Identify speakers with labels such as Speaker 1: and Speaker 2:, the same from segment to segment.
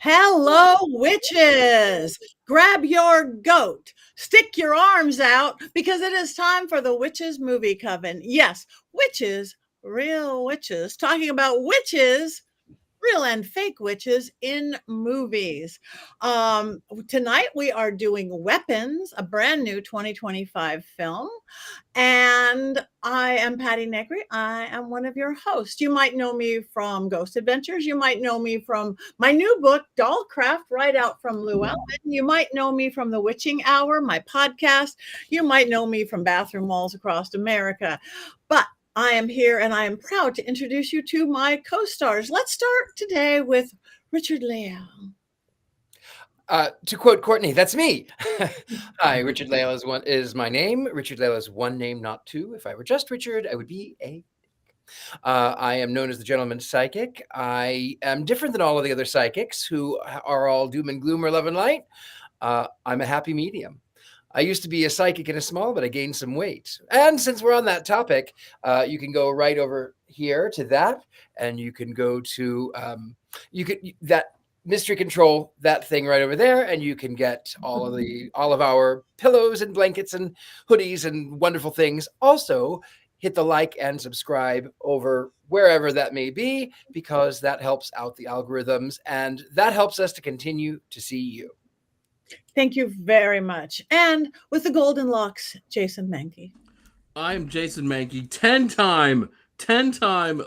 Speaker 1: Hello, witches! Grab your goat, stick your arms out, because it is time for the Witches Movie Coven. Yes, witches, real witches, talking about witches, real and fake witches in movies. Tonight we are doing Weapons, a brand new 2025 film. And I am Patti Negri. I am one of your hosts. You might know me from Ghost Adventures. You might know me from my new book, Dollcraft, right out from Llewellyn. You might know me from The Witching Hour, my podcast. You might know me from Bathroom Walls Across America. But I am here and I am proud to introduce you to my co-stars. Let's start today with Richard-Lael.
Speaker 2: To quote Courtney, that's me. Hi, Richard-Lael is my name. Richard-Lael is one name, not two. If I were just Richard, I would be a. I am known as the gentleman psychic. I am different than all of the other psychics who are all doom and gloom or love and light. I'm a happy medium. I used to be a psychic and a small, but I gained some weight. And since we're on that topic, you can go right over here to that, and you can go to that mystery control, that thing right over there, and you can get all of our pillows and blankets and hoodies and wonderful things. Also, hit the like and subscribe over wherever that may be, because that helps out the algorithms and that helps us to continue to see you.
Speaker 1: Thank you very much. And with the golden locks, Jason Mankey.
Speaker 3: I'm Jason Mankey, 10-time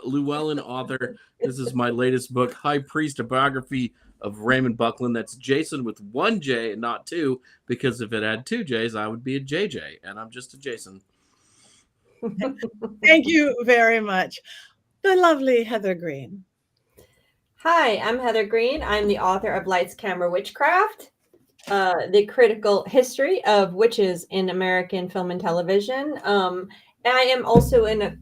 Speaker 3: Llewellyn author. This is my latest book, High Priest, a biography of Raymond Buckley. That's Jason with one J and not two, because if it had two J's, I would be a JJ, and I'm just a Jason.
Speaker 1: Thank you very much. The lovely Heather Greene.
Speaker 4: Hi, I'm Heather Greene. I'm the author of Lights, Camera, Witchcraft, the critical history of witches in American film and television. I am also an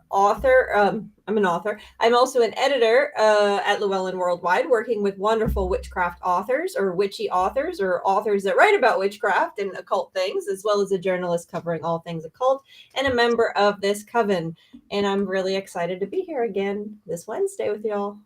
Speaker 4: author. I'm an author. I'm also an editor at Llewellyn Worldwide, working with wonderful witchcraft authors or witchy authors or authors that write about witchcraft and occult things, as well as a journalist covering all things occult and a member of this coven. And I'm really excited to be here again this Wednesday with y'all.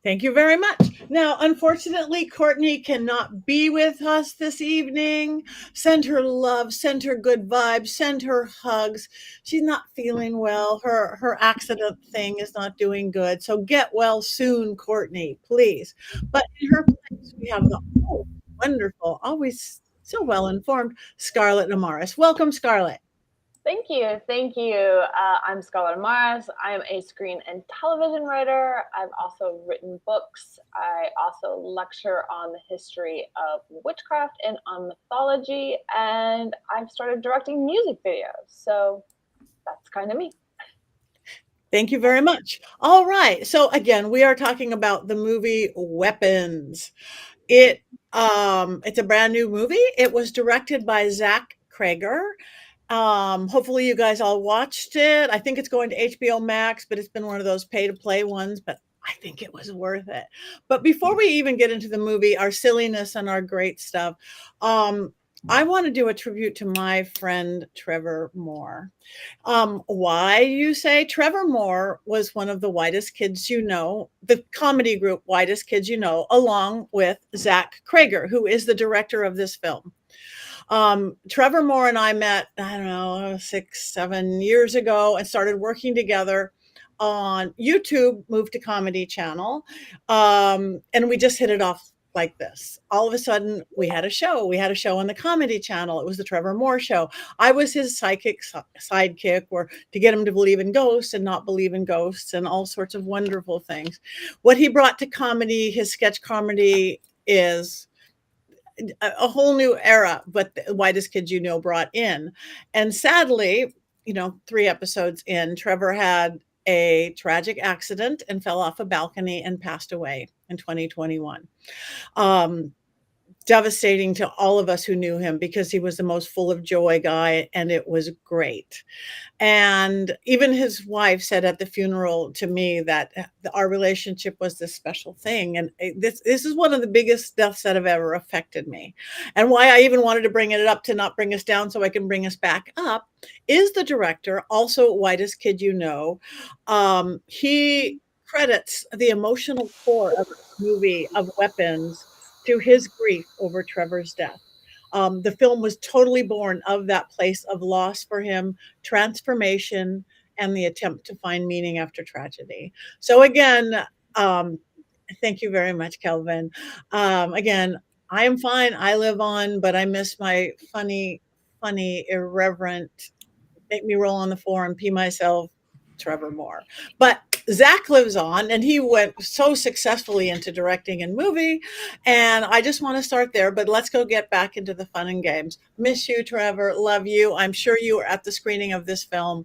Speaker 1: Thank you very much. Now, unfortunately, Courtney cannot be with us this evening. Send her love, send her good vibes, send her hugs. She's not feeling well. Her accident thing is not doing good. So get well soon, Courtney, please. But in her place, we have the wonderful, always so well informed, Scarlett Amaris. Welcome, Scarlett.
Speaker 5: Thank you. Thank you. I'm Scarlett Amaris. I'm a screen and television writer. I've also written books. I also lecture on the history of witchcraft and on mythology, and I've started directing music videos. So that's kind of me.
Speaker 1: Thank you very much. All right. So again, we are talking about the movie Weapons. It's a brand new movie. It was directed by Zach Cregger. Hopefully you guys all watched it. I think it's going to HBO Max, but it's been one of those pay to play ones, but I think it was worth it. But before we even get into the movie, our silliness and our great stuff, I want to do a tribute to my friend Trevor Moore. Why, you say? Trevor Moore was one of the Whitest Kids You Know, the comedy group Whitest Kids You Know, along with Zach Cregger, who is the director of this film. Trevor Moore and I met, 6-7 years ago and started working together on YouTube, moved to Comedy Channel. And we just hit it off like this. All of a sudden we had a show. We had a show on the Comedy Channel. It was the Trevor Moore Show. I was his psychic sidekick, or to get him to believe in ghosts and not believe in ghosts and all sorts of wonderful things. What he brought to comedy, his sketch comedy, is a whole new era, but the Whitest Kids You Know brought in. And sadly, 3 episodes in, Trevor had a tragic accident and fell off a balcony and passed away in 2021. Devastating to all of us who knew him, because he was the most full of joy guy, and it was great. And even his wife said at the funeral to me that our relationship was this special thing. And this is one of the biggest deaths that have ever affected me. And why I even wanted to bring it up, to not bring us down so I can bring us back up, is the director, also Whitest Kid You Know. He credits the emotional core of the movie of Weapons to his grief over Trevor's death. The film was totally born of that place of loss for him, transformation, and the attempt to find meaning after tragedy. So again, um, thank you very much, Kelvin. Again, I am fine. I live on, but I miss my funny, irreverent, make me roll on the floor and pee myself, Trevor Moore. But Zach lives on, and he went so successfully into directing and movie. And I just want to start there, but let's go get back into the fun and games. Miss you, Trevor. Love you. I'm sure you were at the screening of this film,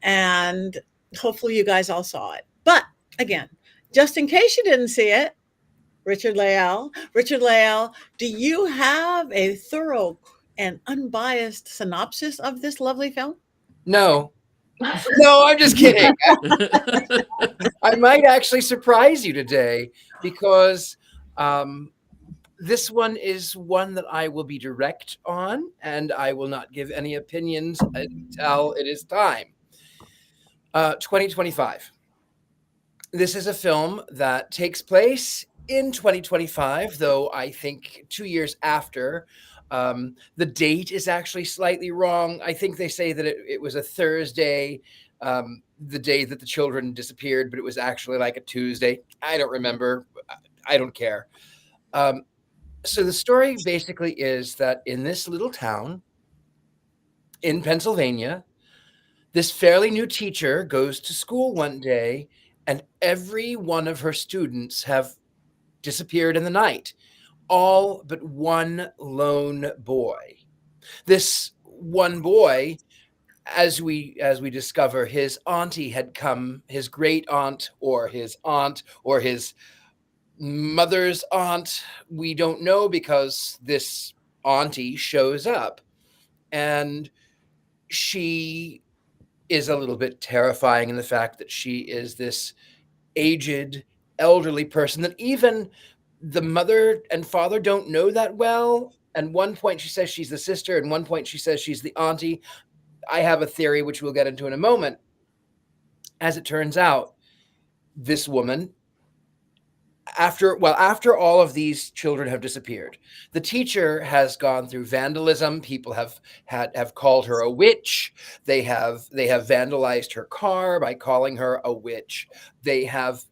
Speaker 1: and hopefully you guys all saw it. But again, just in case you didn't see it, Richard-Lael, do you have a thorough and unbiased synopsis of this lovely film?
Speaker 2: No. No, I'm just kidding. I might actually surprise you today because this one is one that I will be direct on, and I will not give any opinions until it is time. 2025. This is a film that takes place in 2025, though I think 2 years after. The date is actually slightly wrong. I think they say that it was a Thursday, the day that the children disappeared, but it was actually like a Tuesday. I don't remember. I don't care. So the story basically is that in this little town in Pennsylvania, this fairly new teacher goes to school one day, and every one of her students have disappeared in the night. All but one lone boy. This one boy, as we discover, his auntie had come, his great aunt or his mother's aunt. We don't know, because this auntie shows up, and she is a little bit terrifying in the fact that she is this aged, elderly person that even the mother and father don't know that well. At one point she says she's the sister, and one point she says she's the auntie. I have a theory which we'll get into in a moment. As it turns out, this woman, after all of these children have disappeared, the teacher has gone through vandalism. People have called her a witch. They have vandalized her car by calling her a witch. They have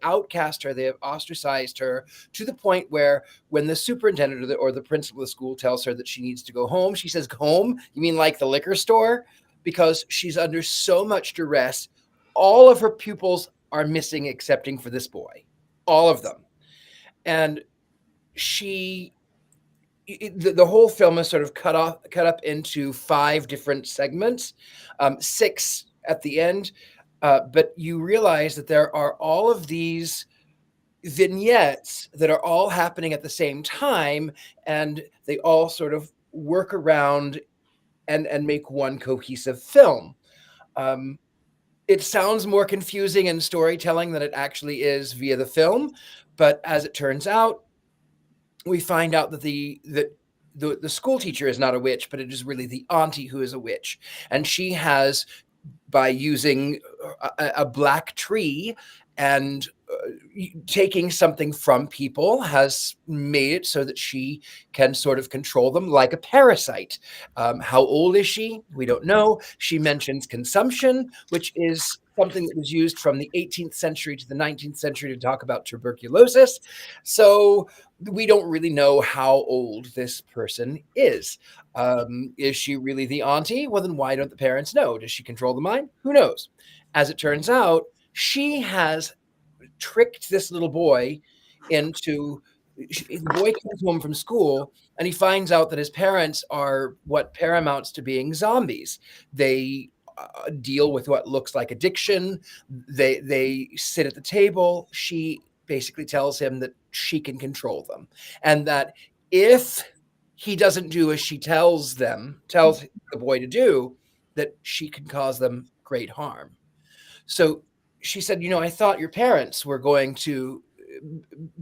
Speaker 2: outcast her. They have ostracized her to the point where when the superintendent or the principal of the school tells her that she needs to go home, she says, "Home? You mean like the liquor store?" Because she's under so much duress. All of her pupils are missing excepting for this boy. All of them. And the whole film is sort of cut up into 5 different segments, 6 at the end. But you realize that there are all of these vignettes that are all happening at the same time, and they all sort of work around and make one cohesive film. It sounds more confusing in storytelling than it actually is via the film, but as it turns out, we find out that the school teacher is not a witch, but it is really the auntie who is a witch, and she has, by using a black tree and taking something from people, has made it so that she can sort of control them like a parasite. How old is she? We don't know. She mentions consumption, which is something that was used from the 18th century to the 19th century to talk about tuberculosis. So we don't really know how old this person is. Is she really the auntie? Well, then why don't the parents know? Does she control the mind? Who knows? As it turns out, she has tricked this little boy into, the boy comes home from school and he finds out that his parents are what paramounts to being zombies. They deal with what looks like addiction. They sit at the table. She basically tells him that she can control them, and that if he doesn't do as she tells the boy to do, that she can cause them great harm. So she said, I thought your parents were going to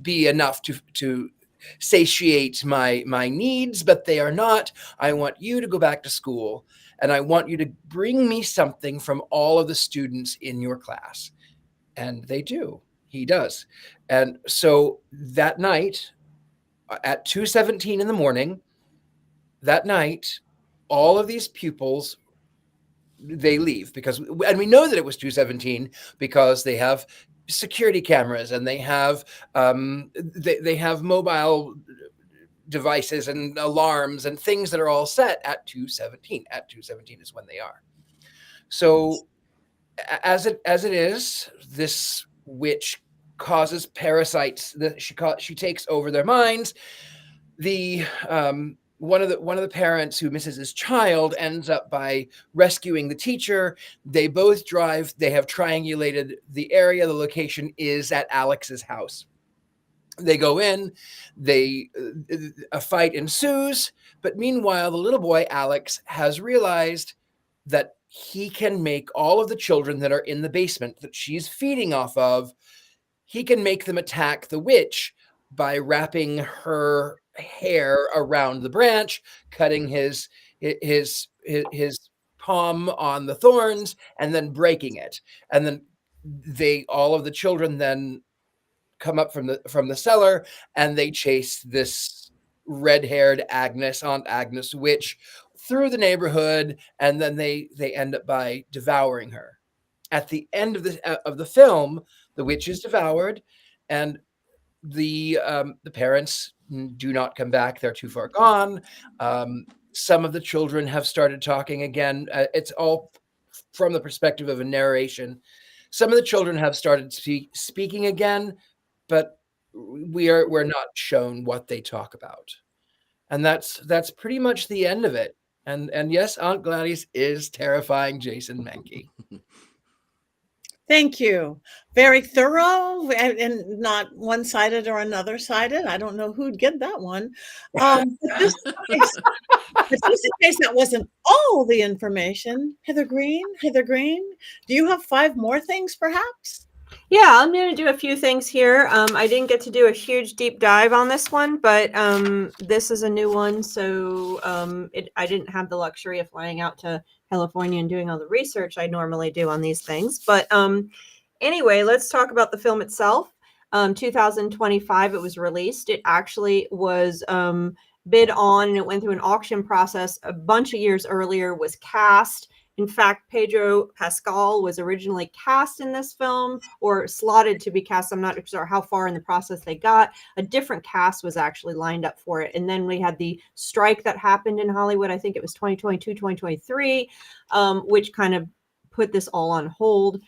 Speaker 2: be enough to satiate my needs, but they are not. I want you to go back to school, and I want you to bring me something from all of the students in your class. And they do. He does. And so that night at 2:17 in the morning, that night, all of these pupils, they leave because, and we know that it was 2:17 because they have security cameras and they have mobile devices and alarms and things that are all set at 2:17. At 2:17 is when they are. So as it is, this witch causes parasites that she takes over their minds. The one of the parents who misses his child ends up by rescuing the teacher. They both drive. They have triangulated the area. The location is at Alex's house. They go in. A fight ensues. But meanwhile, the little boy Alex has realized that he can make all of the children that are in the basement that she's feeding off of, he can make them attack the witch by wrapping her hair around the branch, cutting his palm on the thorns, and then breaking it. And then all of the children then come up from the cellar, and they chase this red-haired Aunt Agnes witch through the neighborhood, and then they end up by devouring her. At the end of the film, the witch is devoured, and the parents do not come back. They're too far gone. Some of the children have started talking again. It's all from the perspective of a narration. Some of the children have started speaking again, but we're not shown what they talk about. And that's pretty much the end of it. And yes, Aunt Gladys is terrifying Jason Mankey.
Speaker 1: Thank you. Very thorough and not one-sided or another-sided. I don't know who'd get that one. But just in case that wasn't all the information, Heather Greene, do you have 5 more things perhaps?
Speaker 4: Yeah, I'm going to do a few things here. I didn't get to do a huge deep dive on this one, but this is a new one, so I didn't have the luxury of flying out to California and doing all the research I normally do on these things. But anyway, let's talk about the film itself. 2025, it was released. It actually was bid on, and it went through an auction process a bunch of years earlier, was cast. In fact, Pedro Pascal was originally cast in this film, or slotted to be cast. I'm not sure how far in the process they got. A different cast was actually lined up for it. And then we had the strike that happened in Hollywood. I think it was 2022, 2023, which kind of put this all on hold.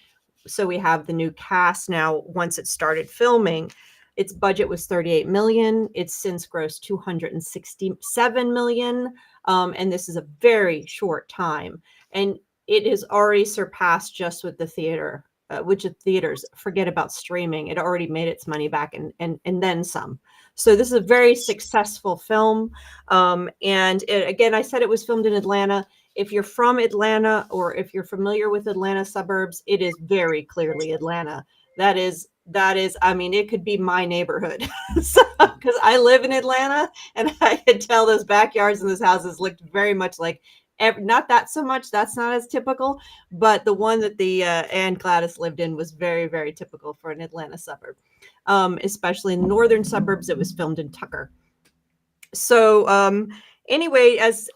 Speaker 4: So we have the new cast now once it started filming. Its budget was $38 million. It's since grossed $267 million. And this is a very short time. And it has already surpassed just with the theater, which is theaters, forget about streaming. It already made its money back and then some. So this is a very successful film. And again, I said it was filmed in Atlanta. If you're from Atlanta, or if you're familiar with Atlanta suburbs, it is very clearly Atlanta. That is, I mean, it could be my neighborhood. Because I live in Atlanta, and I could tell those backyards and those houses looked very much like, not that so much, that's not as typical, but the one that the Aunt Gladys lived in was very, very typical for an Atlanta suburb. Especially in northern suburbs, it was filmed in Tucker. So anyway, as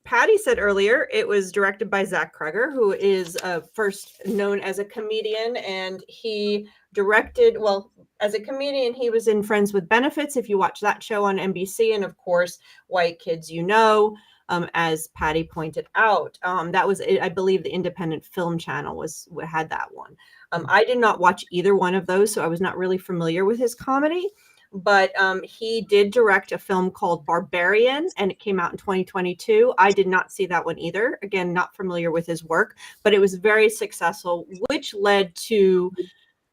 Speaker 4: Patti said earlier, it was directed by Zach Kreger, who is first known as a comedian, and he directed, well, as a comedian, he was in Friends with Benefits, if you watch that show on NBC, and of course, White Kids You Know. As Patti pointed out, that was, I believe, the Independent Film Channel had that one. I did not watch either one of those, so I was not really familiar with his comedy. But he did direct a film called Barbarian, and it came out in 2022. I did not see that one either. Again, not familiar with his work, but it was very successful, which led to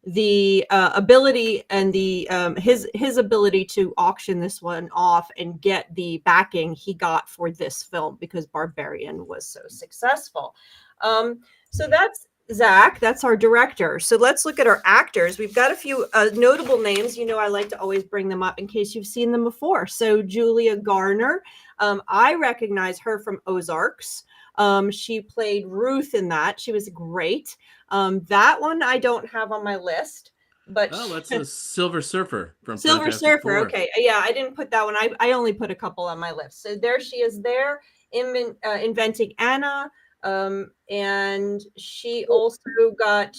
Speaker 4: the ability and the his ability to auction this one off and get the backing he got for this film, because Barbarian was so successful. So that's Zach, that's our director. So let's look at our actors. We've got a few notable names. You know, I like to always bring them up in case you've seen them before. So Julia Garner, I recognize her from Ozarks. She played Ruth in that. She was great. That one I don't have on my list, but
Speaker 3: Oh, that's a Silver Surfer from
Speaker 4: Silver
Speaker 3: Fantastic
Speaker 4: Surfer.
Speaker 3: Four.
Speaker 4: Okay, yeah, I didn't put that one. I only put a couple on my list. So there she is there, inventing Anna. And she also got,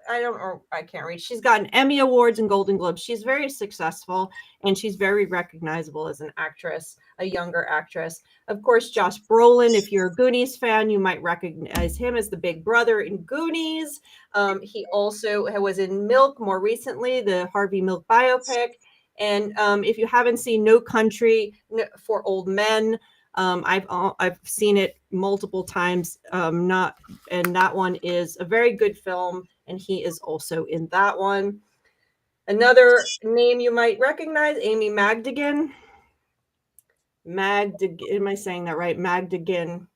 Speaker 4: I can't read. She's gotten Emmy Awards and Golden Globes. She's very successful and she's very recognizable as an actress, a younger actress. Of course, Josh Brolin, if you're a Goonies fan, you might recognize him as the big brother in Goonies. He also was in Milk more recently, the Harvey Milk biopic. And if you haven't seen No Country for Old Men, I've seen it multiple times. And that one is a very good film, and he is also in that one. Another name you might recognize, Amy Madigan. Am I saying that right? Madigan.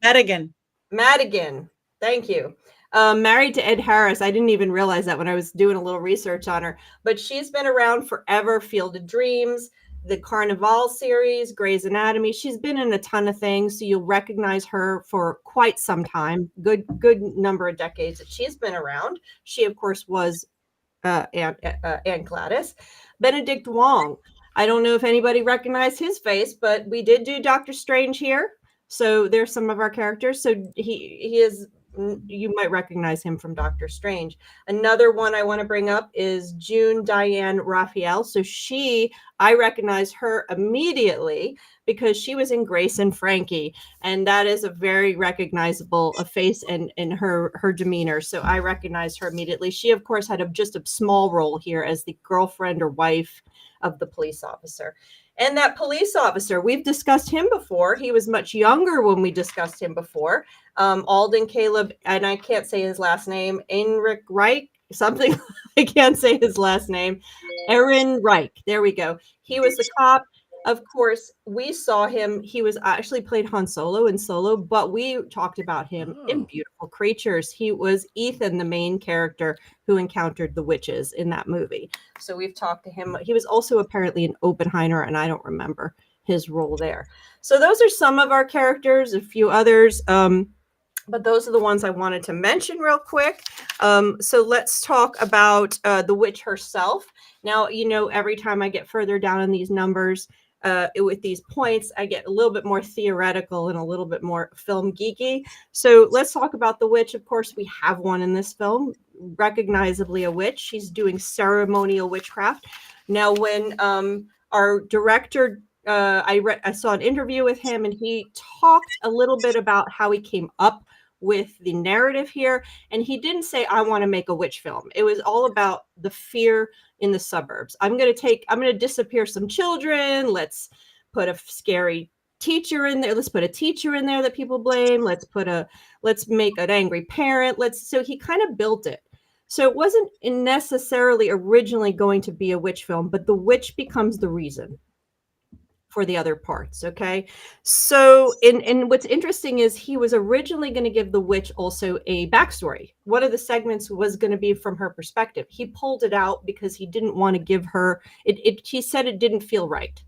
Speaker 4: Thank you. Married to Ed Harris. I didn't even realize that when I was doing a little research on her, but she's been around forever. Field of Dreams, the Carnival series, Grey's Anatomy. She's been in a ton of things, so you'll recognize her for quite some time. Good number of decades that she's been around. She, of course, was Aunt Gladys. Benedict Wong. I don't know if anybody recognized his face, but we did do Doctor Strange here. So there's some of our characters. So he is, you might recognize him from Doctor Strange. Another one I want to bring up is June Diane Raphael. So I recognize her immediately because she was in Grace and Frankie. And that is a very recognizable face and her demeanor. So I recognize her immediately. She, of course, had just a small role here as the girlfriend or wife of the police officer. And that police officer, we've discussed him before. He was much younger when we discussed him before. Alden Caleb, and I can't say his last name, Enric Reich, something. I can't say his last name. Aaron Reich. There we go. He was the cop. Of course, we saw him. He was actually played Han Solo in Solo, but we talked about him in Beautiful Creatures. He was Ethan, the main character who encountered the witches in that movie. So we've talked to him. He was also apparently in Oppenheimer, and I don't remember his role there. So those are some of our characters, a few others. But those are the ones I wanted to mention real quick. So let's talk about the witch herself. Now, every time I get further down in these numbers, with these points, I get a little bit more theoretical and a little bit more film geeky. So let's talk about the witch. Of course, we have one in this film, recognizably a witch. She's doing ceremonial witchcraft. Now, when our director, I saw an interview with him, and he talked a little bit about how he came up with the narrative here. And he didn't say, I want to make a witch film. It was all about the fear in the suburbs. I'm going to disappear some children. Let's put a scary teacher in there. Let's put a teacher in there that people blame. Let's make an angry parent. So he kind of built it. So it wasn't necessarily originally going to be a witch film, but the witch becomes the reason for the other parts. Okay. So and what's interesting is he was originally going to give the witch also a backstory. One of the segments was going to be from her perspective. He pulled it out because he didn't want to give her he said it didn't feel right.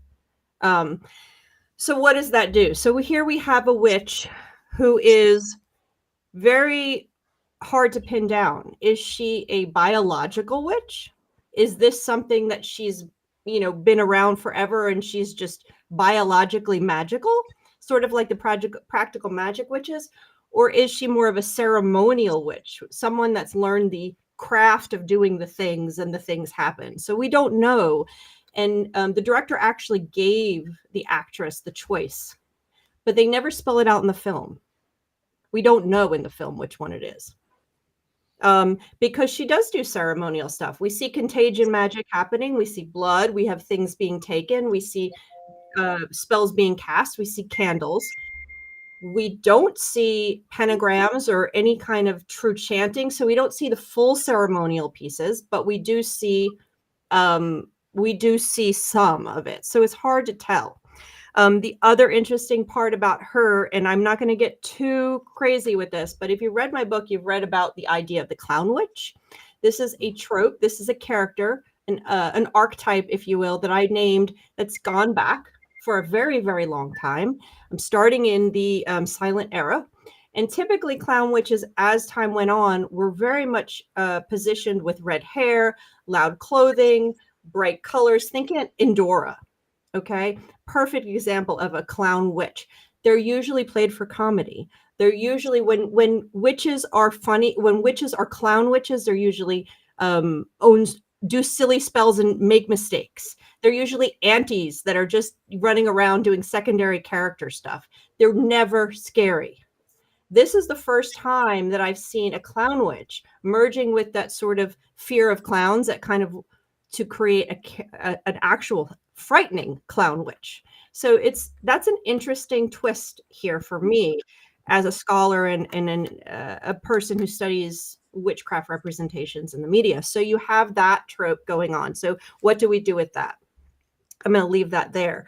Speaker 4: So what does that do? So here we have a witch who is very hard to pin down. Is she a biological witch? Is this something that she's been around forever and she's just biologically magical, sort of like the practical magic witches? Or is she more of a ceremonial witch, someone that's learned the craft of doing the things and the things happen? So we don't know. And the director actually gave the actress the choice, but they never spell it out in the film. We don't know in the film which one it is. Because she does do ceremonial stuff. We see contagion magic happening. We see blood. We have things being taken. We see spells being cast. We see candles. We don't see pentagrams or any kind of true chanting. So we don't see the full ceremonial pieces, but we do see some of it. So it's hard to tell. The other interesting part about her, and I'm not going to get too crazy with this, but if you read my book, you've read about the idea of the clown witch. This is a trope. This is a character, an archetype, if you will, that I named that's gone back for a very, very long time. I'm starting in the silent era. And typically clown witches, as time went on, were very much positioned with red hair, loud clothing, bright colors. Think of Endora, okay? Perfect example of a clown witch. They're usually played for comedy. They're usually, when witches are funny, when witches are clown witches, they're usually do silly spells and make mistakes. They're usually aunties that are just running around doing secondary character stuff. They're never scary. This is the first time that I've seen a clown witch merging with that sort of fear of clowns, that kind of to create an actual frightening clown witch. So that's an interesting twist here for me as a scholar and a person who studies witchcraft representations in the media. So you have that trope going on. So what do we do with that? I'm going to leave that there.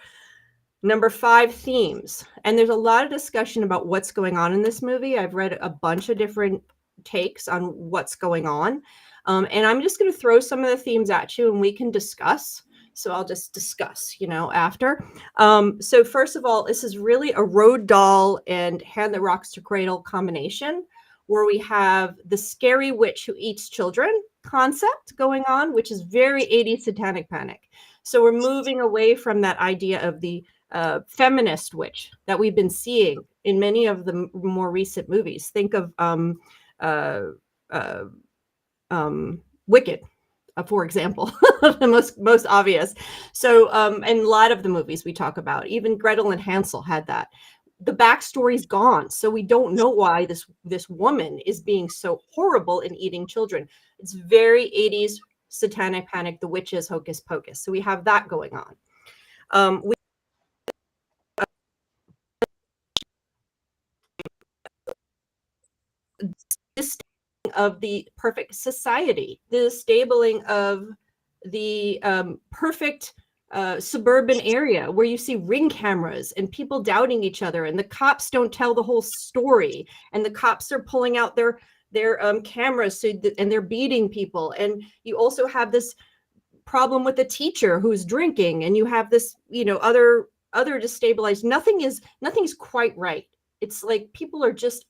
Speaker 4: Number 5, themes. And there's a lot of discussion about what's going on in this movie. I've read a bunch of different takes on what's going on. And I'm just going to throw some of the themes at you and we can discuss. So I'll just discuss, after. So first of all, this is really a road doll and hand that rocks to cradle combination, where we have the scary witch who eats children concept going on, which is very 80s satanic panic. So we're moving away from that idea of the feminist witch that we've been seeing in many of the more recent movies. Think of Wicked, for example, the most obvious. So, and a lot of the movies we talk about, even Gretel and Hansel had that. The backstory's gone, so we don't know why this woman is being so horrible in eating children. It's very 80s satanic panic, the witches, hocus pocus. So we have that going on. Of the perfect society, the stabling of the perfect suburban area where you see ring cameras and people doubting each other, and the cops don't tell the whole story, and the cops are pulling out their cameras and they're beating people. And you also have this problem with the teacher who's drinking, and you have this other destabilized. Nothing's quite right. It's like people are just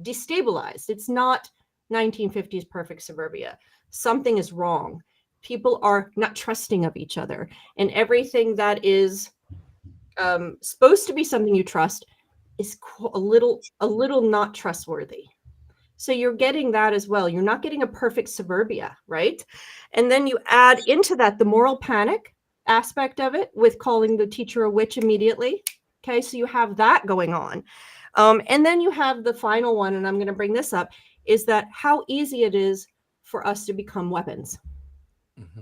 Speaker 4: destabilized. It's not 1950s perfect suburbia. Something is wrong. People are not trusting of each other, and everything that is supposed to be something you trust is a little not trustworthy. So you're getting that as well. You're not getting a perfect suburbia, right? And then you add into that the moral panic aspect of it with calling the teacher a witch immediately. Okay, so you have that going on. And then you have the final one, and I'm going to bring this up, is that how easy it is for us to become weapons. Mm-hmm.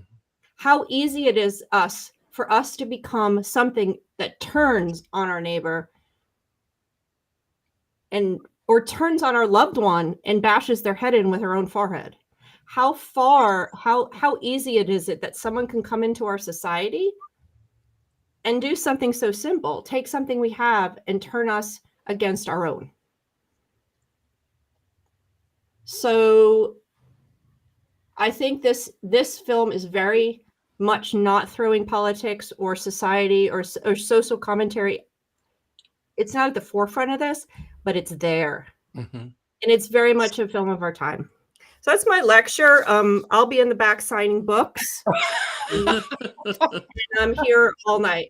Speaker 4: How easy it is for us to become something that turns on our neighbor or turns on our loved one and bashes their head in with her own forehead. How easy it is that someone can come into our society and do something so simple, take something we have and turn us against our own. So I think this film is very much not throwing politics or society or social commentary. It's not at the forefront of this, but it's there. Mm-hmm. And it's very much a film of our time. So that's my lecture. I'll be in the back signing books. And I'm here all night.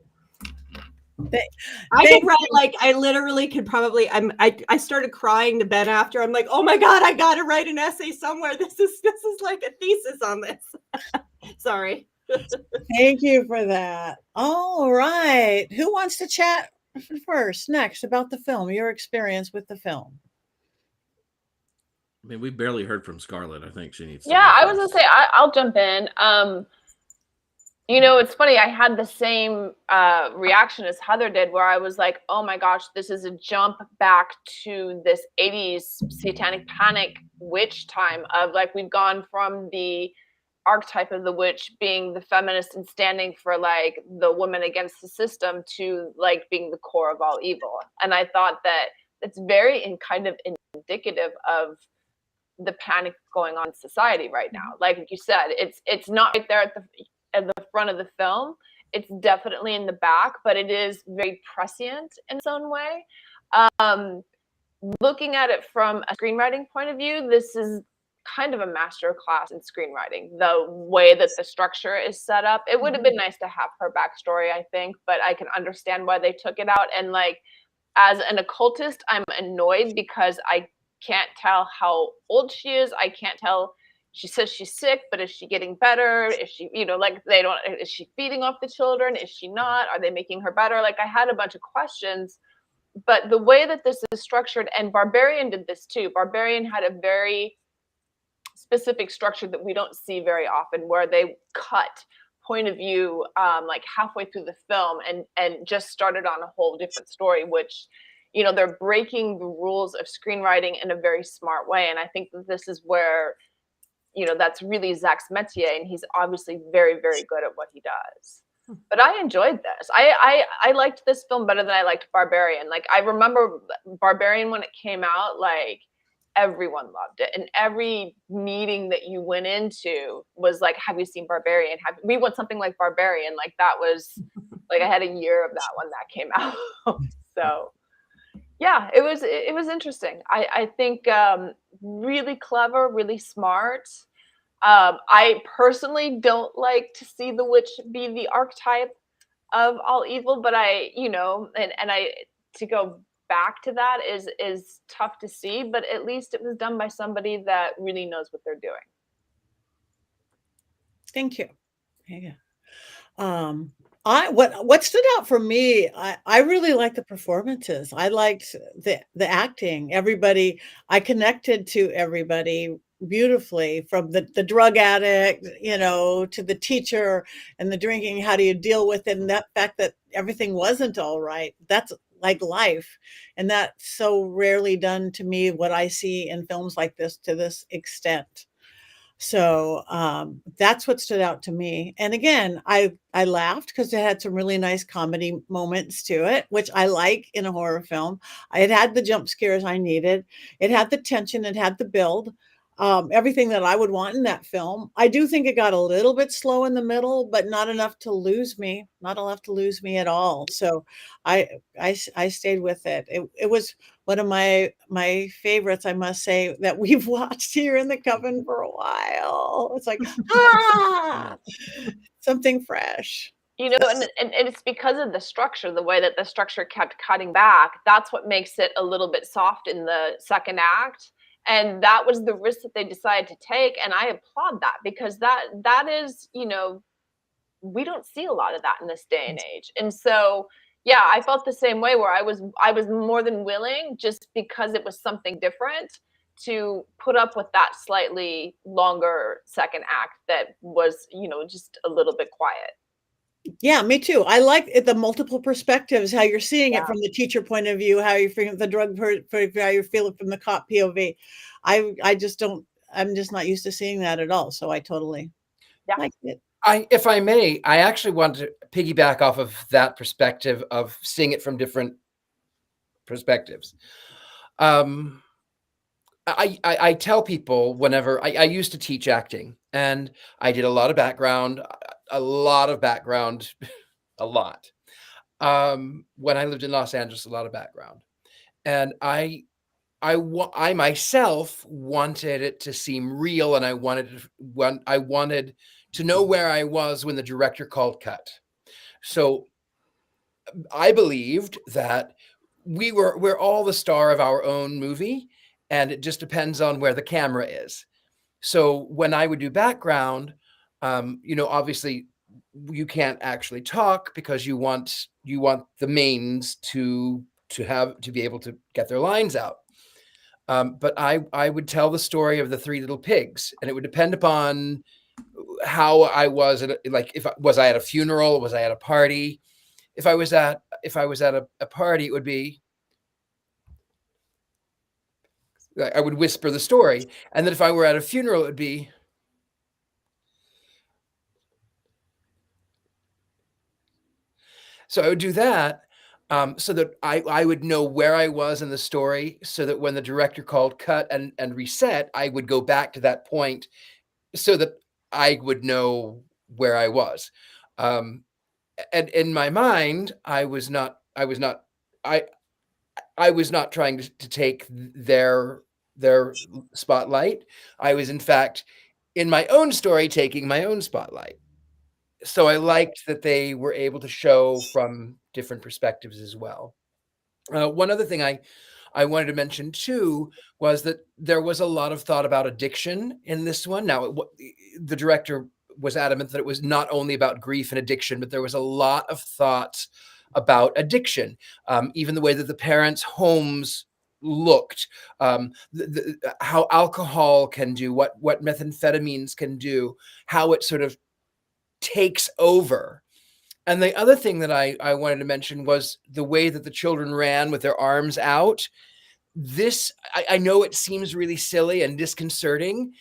Speaker 4: I could write, I literally could probably. I started crying to Ben after. I'm like, oh my god, I gotta write an essay somewhere. This is like a thesis on this. Sorry.
Speaker 1: Thank you for that. All right, who wants to chat next about the film? Your experience with the film.
Speaker 3: I mean, we barely heard from Scarlett. I think she needs to.
Speaker 5: Yeah, I was gonna say I'll jump in. It's funny. I had the same reaction as Heather did, where I was like, oh my gosh, this is a jump back to this 80s satanic panic witch time of we've gone from the archetype of the witch being the feminist and standing for the woman against the system to being the core of all evil. And I thought that it's very kind of indicative of the panic going on in society right now. Like you said, it's not right there at the front of the film. It's definitely in the back, but it is very prescient in its own way. looking at it from a screenwriting point of view, this is kind of a master class in screenwriting. The way that the structure is set up, it would have been nice to have her backstory, I think, but I can understand why they took it out. And like, as an occultist, I'm annoyed because I can't tell how old she is. I can't tell. She says she's sick, but is she getting better? Is she, like they don't, is she feeding off the children? Is she not? Are they making her better? Like I had a bunch of questions, but the way that this is structured, and Barbarian did this too. Barbarian had a very specific structure that we don't see very often, where they cut point of view like halfway through the film and just started on a whole different story, which they're breaking the rules of screenwriting in a very smart way. And I think that this is where that's really Zach's métier, and he's obviously very, very good at what he does. But I enjoyed this. I liked this film better than I liked Barbarian. Like I remember Barbarian when it came out, like everyone loved it, and every meeting that you went into was like, have you seen Barbarian? We want something like Barbarian. Like that was like I had a year of that when that came out. So yeah, it was interesting. I think really clever, really smart. I personally don't like to see the witch be the archetype of all evil, but I to go back to that is tough to see, but at least it was done by somebody that really knows what they're doing.
Speaker 1: Thank you. Yeah. What stood out for me, I really liked the performances. I liked the acting. Everybody, I connected to everybody beautifully, from the drug addict, to the teacher and the drinking. How do you deal with it? And that fact that everything wasn't all right. That's like life. And that's so rarely done to me, what I see in films like this to this extent. So that's what stood out to me. And again, I laughed because it had some really nice comedy moments to it, which I like in a horror film. It had the jump scares I needed. It had the tension. It had the build. Everything that I would want in that film. I do think it got a little bit slow in the middle, but not enough to lose me. Not enough to lose me at all. So I stayed with it. It was one of my favorites, I must say, that we've watched here in the Coven for a while. It's like something fresh.
Speaker 5: And it's because of the structure, the way that the structure kept cutting back. That's what makes it a little bit soft in the second act. And that was the risk that they decided to take. And I applaud that, because that is, we don't see a lot of that in this day and age. And so, yeah, I felt the same way, where I was more than willing, just because it was something different, to put up with that slightly longer second act that was, just a little bit quiet.
Speaker 1: Yeah, me too. I like the multiple perspectives, how you're seeing it from the teacher point of view, how you're feeling the drug, how you feel it from the cop POV. I'm just not used to seeing that at all. So I totally liked it.
Speaker 2: If I may, I actually want to piggyback off of that perspective of seeing it from different perspectives. I tell people whenever I used to teach acting, and I did a lot of background, a lot. When I lived in Los Angeles, a lot of background. And I myself wanted it to seem real, and I wanted to know where I was when the director called cut. So I believed that we're all the star of our own movie, and it just depends on where the camera is. So when I would do background, obviously you can't actually talk, because you want the mains to be able to get their lines out. But I would tell the story of the three little pigs, and it would depend upon how I was was I at a funeral, was I at a party? If I was at a party, it would be, I would whisper the story. And then if I were at a funeral, it would be, so I would do that, so that I would know where I was in the story, so that when the director called cut and reset, I would go back to that point, so that I would know where I was. And in my mind, I I was not trying to take their spotlight. I was, in fact, in my own story, taking my own spotlight. So I liked that they were able to show from different perspectives as well. One other thing I wanted to mention too was that there was a lot of thought about addiction in this one. Now, the director was adamant that it was not only about grief and addiction, but there was a lot of thought about addiction, even the way that the parents' homes looked, how alcohol can do, what methamphetamines can do, how it sort of takes over. And the other thing that I wanted to mention was the way that the children ran with their arms out. This, I know it seems really silly and disconcerting,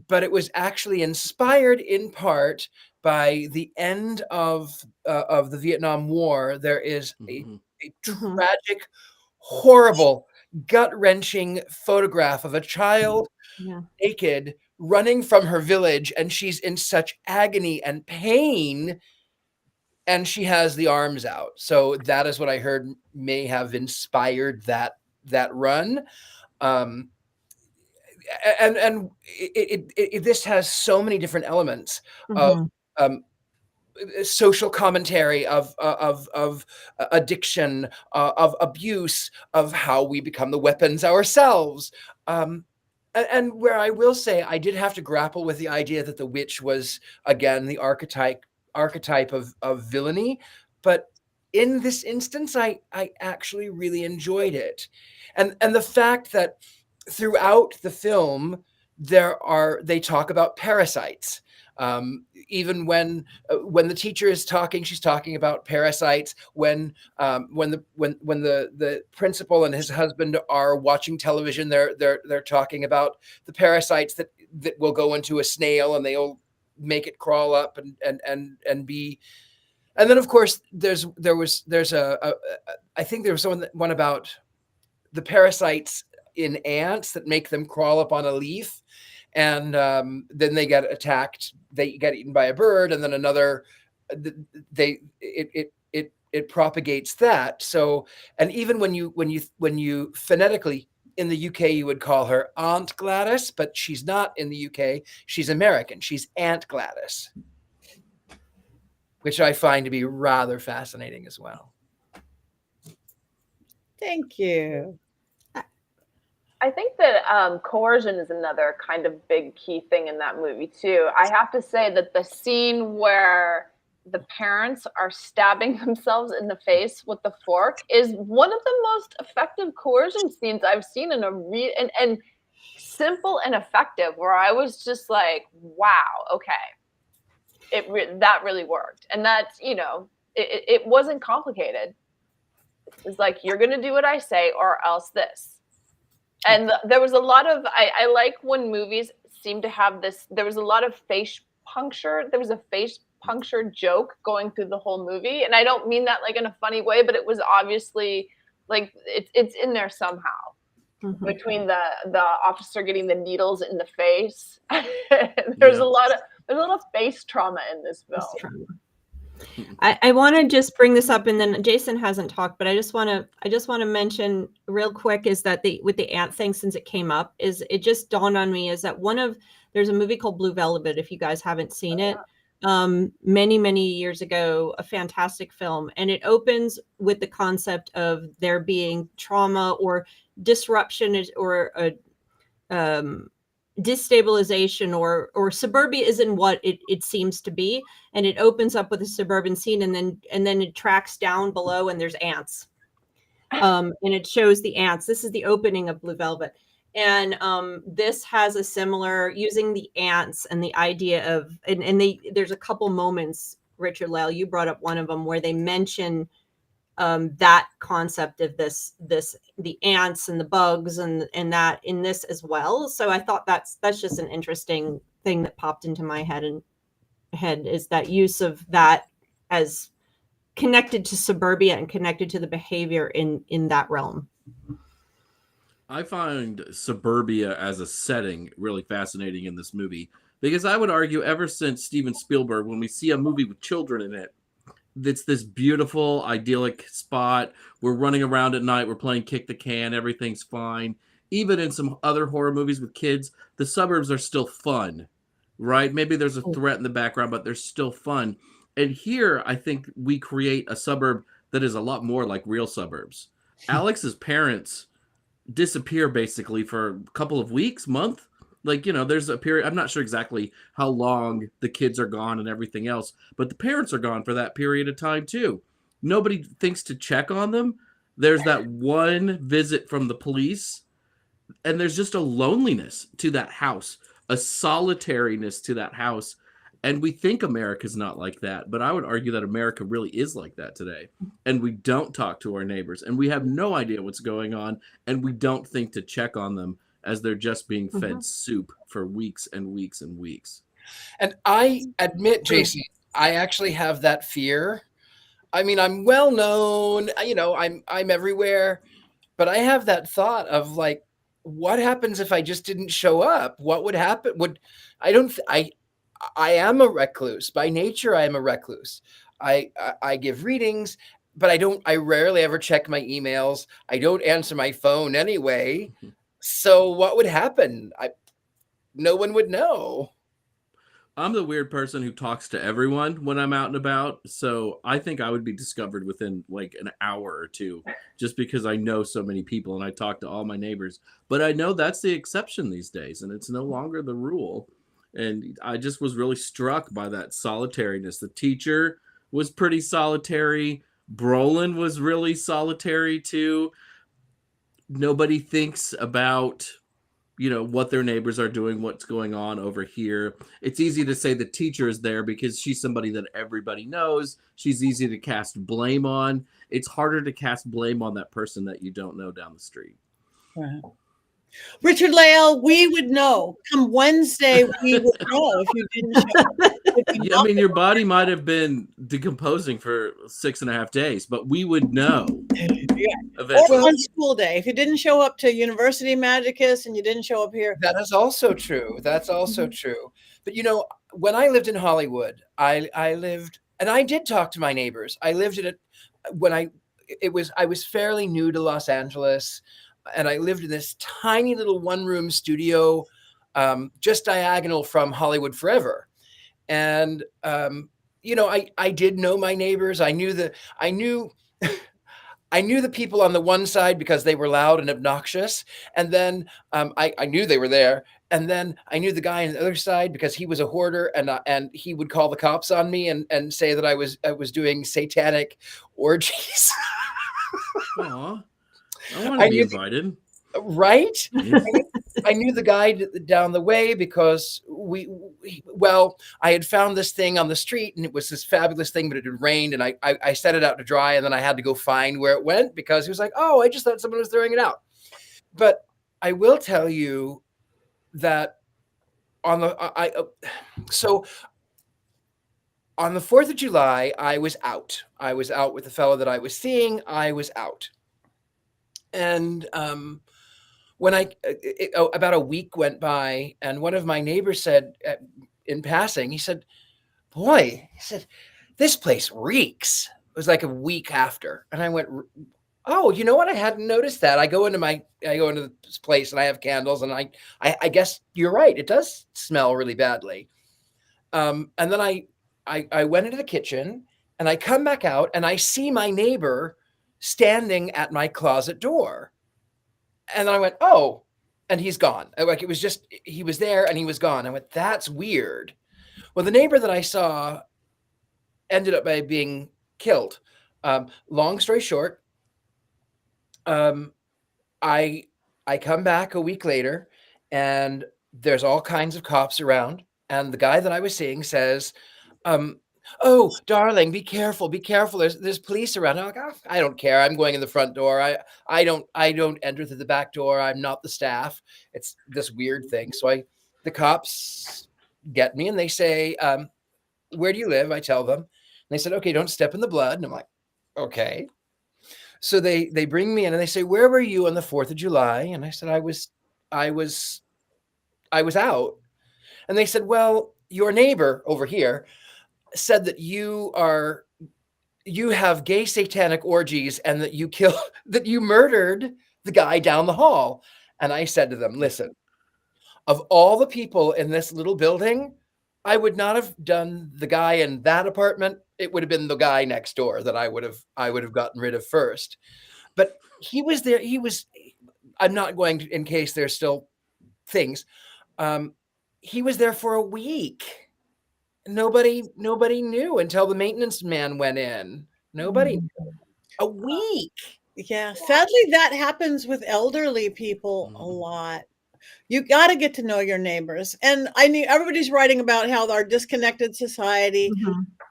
Speaker 2: but it was actually inspired in part by the end of the Vietnam War. There is a tragic, horrible, gut-wrenching photograph of a child naked running from her village, and she's in such agony and pain, and she has the arms out. So that is what I heard may have inspired that run. And this has so many different elements of social commentary, of addiction, of abuse, of how we become the weapons ourselves. And where I will say I did have to grapple with the idea that the witch was, again, the archetype of villainy. But in this instance, I actually really enjoyed it. And the fact that throughout the film, they talk about parasites. Even when the teacher is talking, she's talking about parasites. When the principal and his husband are watching television, they're talking about the parasites that will go into a snail and they'll make it crawl up and be. And then, of course, there's I think there was one about the parasites in ants that make them crawl up on a leaf, and then they get attacked. They get eaten by a bird, and then another. It propagates that. So, and even when you phonetically in the UK, you would call her Aunt Gladys, but she's not in the UK. She's American. She's Aunt Gladys, which I find to be rather fascinating as well.
Speaker 1: Thank you.
Speaker 5: I think that coercion is another kind of big key thing in that movie too. I have to say that the scene where the parents are stabbing themselves in the face with the fork is one of the most effective coercion scenes I've seen in and simple and effective, where I was just like, wow, okay. That really worked. And that's, it wasn't complicated. It's like, you're going to do what I say or else this. And there was a lot of, I like when movies seem to have this, there was a lot of face puncture. There was a face puncture joke going through the whole movie. And I don't mean that like in a funny way, but it was obviously like, it's in there somehow. Mm-hmm. Between the officer getting the needles in the face. There's a lot of face trauma in this film.
Speaker 4: I want to just bring this up, and then Jason hasn't talked, but I just want to mention real quick is that with the ant thing, since it came up, is it just dawned on me is that there's a movie called Blue Velvet, if you guys haven't seen it, many years ago, a fantastic film, and it opens with the concept of there being trauma or disruption or destabilization or suburbia isn't what it seems to be, and it opens up with a suburban scene, and then it tracks down below and there's ants, and it shows the ants. This is the opening of Blue Velvet, and this has a similar, using the ants and the idea of there's a couple moments, Richard-Lael, you brought up one of them where they mention that concept of the ants and the bugs and that in this as well. So I thought that's just an interesting thing that popped into my head is that use of that as connected to suburbia and connected to the behavior in that realm.
Speaker 3: I find suburbia as a setting really fascinating in this movie, because I would argue ever since Steven Spielberg, when we see a movie with children in it, it's this beautiful, idyllic spot. We're running around at night. We're playing kick the can. Everything's fine. Even in some other horror movies with kids, the suburbs are still fun, right? Maybe there's a threat in the background, but they're still fun. And here, I think we create a suburb that is a lot more like real suburbs. Alex's parents disappear basically for a couple of weeks, month. Like, there's a period. I'm not sure exactly how long the kids are gone and everything else, but the parents are gone for that period of time too. Nobody thinks to check on them. There's that one visit from the police, and there's just a loneliness to that house, a solitariness to that house. And we think America's not like that, but I would argue that America really is like that today. And we don't talk to our neighbors, and we have no idea what's going on, and we don't think to check on them as they're just being fed soup for weeks and weeks and weeks.
Speaker 2: And I admit, Jason, I actually have that fear. I mean, I'm well known, I'm everywhere, but I have that thought of like, what happens if I just didn't show up? What would happen? I am a recluse by nature. I am a recluse. I give readings, but I rarely ever check my emails. I don't answer my phone anyway. So what would happen? No one would know.
Speaker 3: I'm the weird person who talks to everyone when I'm out and about. So I think I would be discovered within like an hour or two, just because I know so many people and I talk to all my neighbors. But I know that's the exception these days, and it's no longer the rule. And I just was really struck by that solitariness. The teacher was pretty solitary. Brolin was really solitary too. Nobody thinks about what their neighbors are doing, what's going on over here. It's easy to say the teacher is there because she's somebody that everybody knows. She's easy to cast blame on. It's harder to cast blame on that person that you don't know down the street.
Speaker 1: Right. Richard-Lael, we would know. Come Wednesday, we would know if you didn't show up.
Speaker 3: Yeah, I mean, your body might have been decomposing for 6.5 days, but we would know.
Speaker 1: Yeah.
Speaker 3: Eventually.
Speaker 1: Or on school day. If you didn't show up to University Magicus and you didn't show up here.
Speaker 2: That is also true. That's also true. But when I lived in Hollywood, I lived, and I did talk to my neighbors. I lived in I was fairly new to Los Angeles, and I lived in this tiny little one-room studio, just diagonal from Hollywood Forever. And I did know my neighbors. I knew I knew the people on the one side because they were loud and obnoxious. And then I knew they were there. And then I knew the guy on the other side because he was a hoarder, and he would call the cops on me and say that I was doing satanic orgies.
Speaker 3: Aw, I want to be invited.
Speaker 2: Right? I knew the guy down the way because I had found this thing on the street, and it was this fabulous thing, but it had rained, and I set it out to dry, and then I had to go find where it went because he was like, "Oh, I just thought someone was throwing it out." But I will tell you that on the 4th of July, I was out. I was out with the fellow that I was seeing. I was out. And when about a week went by, and one of my neighbors said in passing, he said, "This place reeks." It was like a week after. And I went, "Oh, you know what? I hadn't noticed that." I go into this place and I have candles, and I guess you're right. It does smell really badly. And then I went into the kitchen, and I come back out, and I see my neighbor standing at my closet door. And then I went, "Oh," and he's gone. Like, it was just, he was there and he was gone. I went, "That's weird." Well, the neighbor that I saw ended up by being killed. Long story short, I come back a week later, and there's all kinds of cops around. And the guy that I was seeing says, "Oh, darling, be careful, be careful. There's police around." I'm like, "Oh, I don't care. I'm going in the front door. I don't enter through the back door. I'm not the staff." It's this weird thing. So the cops get me, and they say, "Where do you live?" I tell them. And they said, "Okay, don't step in the blood." And I'm like, "Okay." So they bring me in, and they say, "Where were you on the 4th of July?" And I said, I was out. And they said, "Well, your neighbor over here said that you are you have gay satanic orgies and that that you murdered the guy down the hall. And I said to them, listen, of all the people in this little building, I would not have done the guy in that apartment. It would have been the guy next door that I would have gotten rid of first. But he was there. I'm not going to, in case there's still things. He was there for a week. Nobody knew until the maintenance man went in. Nobody. A week.
Speaker 1: Yeah, sadly, that happens with elderly people a lot. You got to get to know your neighbors. And I mean, everybody's writing about how our disconnected society.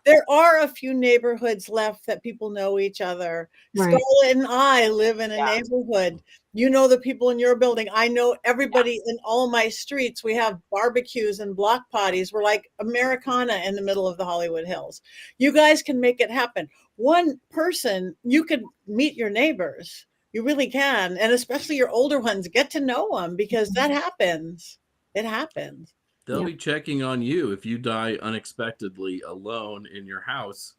Speaker 1: There are a few neighborhoods left that people know each other.
Speaker 4: Right.
Speaker 1: Scarlett and I live in a neighborhood. You know the people in your building. I know everybody in all my streets. We have barbecues and block parties. We're like Americana in the middle of the Hollywood Hills. You guys can make it happen. One person, you could meet your neighbors. You really can. And especially your older ones, get to know them because that happens. It happens.
Speaker 3: They'll be checking on you if you die unexpectedly alone in your house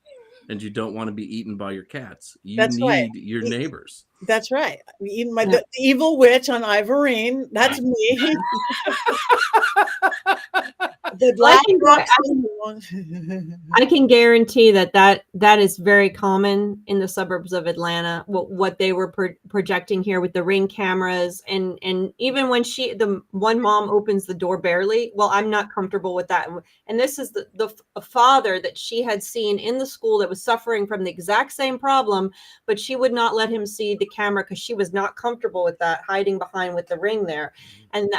Speaker 3: and you don't want to be eaten by your cats. You need your neighbors.
Speaker 1: That's right. Even the evil witch on Ivorine, that's me.
Speaker 4: I can guarantee that is very common in the suburbs of Atlanta. What they were projecting here with the Ring cameras, and even when the one mom opens the door barely, well, I'm not comfortable with that. And this is the father that she had seen in the school that was suffering from the exact same problem, but she would not let him see the camera because she was not comfortable with that, hiding behind with the Ring there. And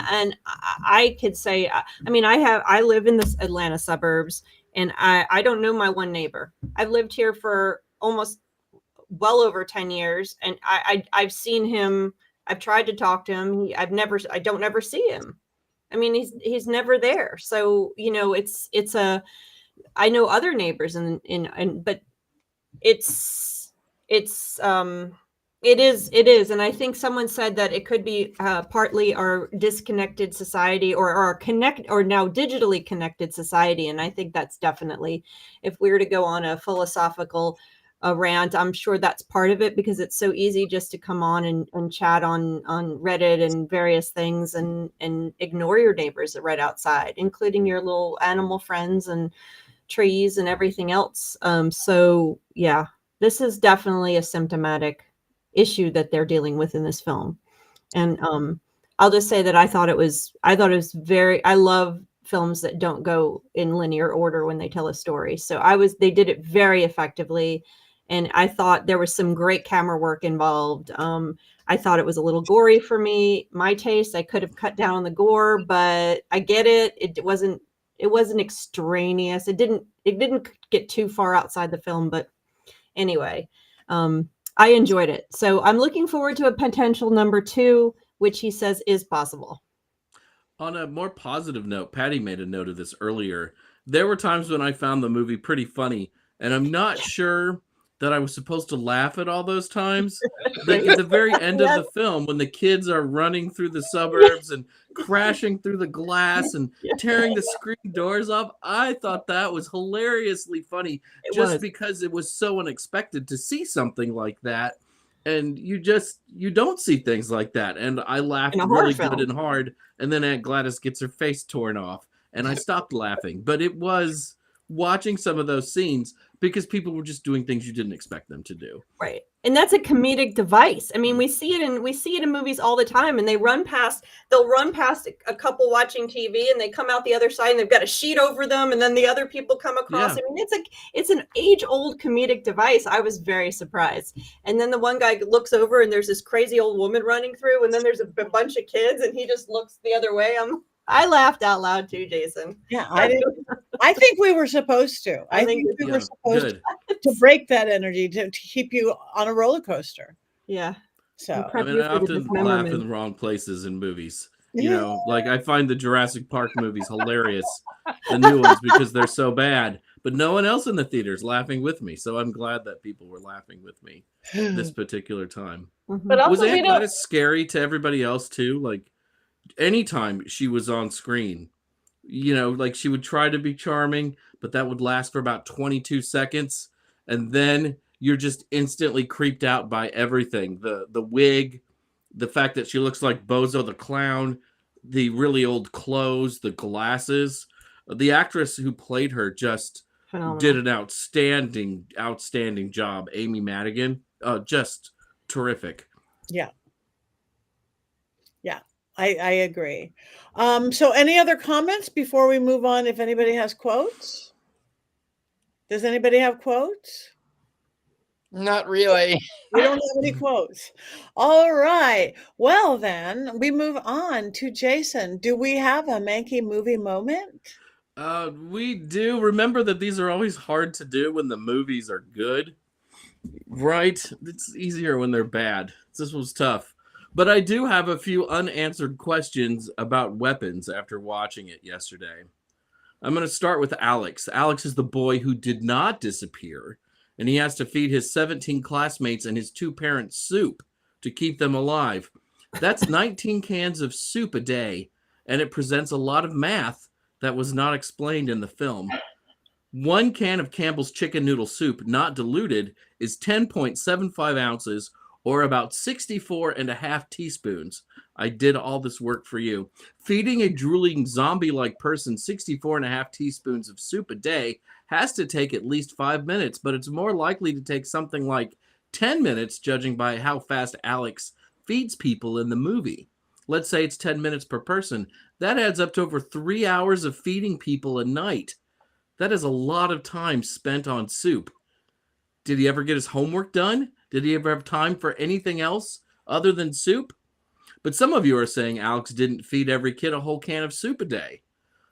Speaker 4: I could say, I mean, I live in the Atlanta suburbs, and I don't know my one neighbor. I've lived here for almost well over 10 years, and I've seen him. I've tried to talk to him. I don't ever see him. I mean, he's never there. So, you know, I know other neighbors but it is. And I think someone said that it could be partly our disconnected society or our now digitally connected society. And I think that's definitely, if we were to go on a philosophical rant, I'm sure that's part of it, because it's so easy just to come on and chat on Reddit and various things and ignore your neighbors right outside, including your little animal friends and trees and everything else. So yeah, this is definitely a symptomatic issue that they're dealing with in this film. And I'll just say that I thought it was I love films that don't go in linear order when they tell a story. So they did it very effectively. And I thought there was some great camera work involved. I thought it was a little gory for me. My taste, I could have cut down on the gore, but I get it. It wasn't extraneous. It didn't get too far outside the film, but anyway, I enjoyed it. So I'm looking forward to a potential number 2, which he says is possible.
Speaker 3: On a more positive note, Patty made a note of this earlier. There were times when I found the movie pretty funny, and I'm not sure that I was supposed to laugh at all those times. Like at the very end of the film, when the kids are running through the suburbs and crashing through the glass and tearing the screen doors off, I thought that was hilariously funny, because it was so unexpected to see something like that. And you don't see things like that. And I laughed really good and hard. And then Aunt Gladys gets her face torn off, and I stopped laughing. But it was watching some of those scenes because people were just doing things you didn't expect them to do.
Speaker 4: Right. And that's a comedic device. I mean, we see it in movies all the time, and they'll run past a couple watching TV, and they come out the other side and they've got a sheet over them, and then the other people come across. Yeah. I mean, it's an age-old comedic device. I was very surprised. And then the one guy looks over and there's this crazy old woman running through, and then there's a bunch of kids, and he just looks the other way. I laughed out loud too, Jason.
Speaker 1: Yeah, I think we were supposed to. I think we were supposed to break that energy to keep you on a roller coaster.
Speaker 4: Yeah.
Speaker 1: So
Speaker 3: I often laugh in the wrong places in movies. You know, like I find the Jurassic Park movies hilarious, the new ones, because they're so bad. But no one else in the theater is laughing with me. So I'm glad that people were laughing with me this particular time.
Speaker 5: But also,
Speaker 3: was Aunt Gladys scary to everybody else too? Like, anytime she was on screen, you know, like she would try to be charming, but that would last for about 22 seconds. and then you're just instantly creeped out by everything. The wig, the fact that she looks like Bozo the Clown, the really old clothes, the glasses. The actress who played her just did an outstanding job. Amy Madigan, just terrific.
Speaker 1: Yeah. Yeah, I agree. So any other comments before we move on, if anybody has quotes? Does anybody have quotes?
Speaker 2: Not really.
Speaker 1: We don't have any quotes. All right. Well, then we move on to Jason. Do we have a Mankey movie moment?
Speaker 3: We do. Remember that these are always hard to do when the movies are good, right? It's easier when they're bad. This was tough. But I do have a few unanswered questions about weapons after watching it yesterday. I'm going to start with Alex. Alex is the boy who did not disappear, and he has to feed his 17 classmates and his 2 parents soup to keep them alive. That's 19 cans of soup a day, and it presents a lot of math that was not explained in the film. 1 can of Campbell's chicken noodle soup, not diluted, is 10.75 ounces, or about 64.5 teaspoons. I did all this work for you. Feeding a drooling zombie-like person 64.5 teaspoons of soup a day has to take at least 5 minutes, but it's more likely to take something like 10 minutes, judging by how fast Alex feeds people in the movie. Let's say it's 10 minutes per person. That adds up to over 3 hours of feeding people a night. That is a lot of time spent on soup. Did he ever get his homework done? Did he ever have time for anything else other than soup? But some of you are saying Alex didn't feed every kid a whole can of soup a day.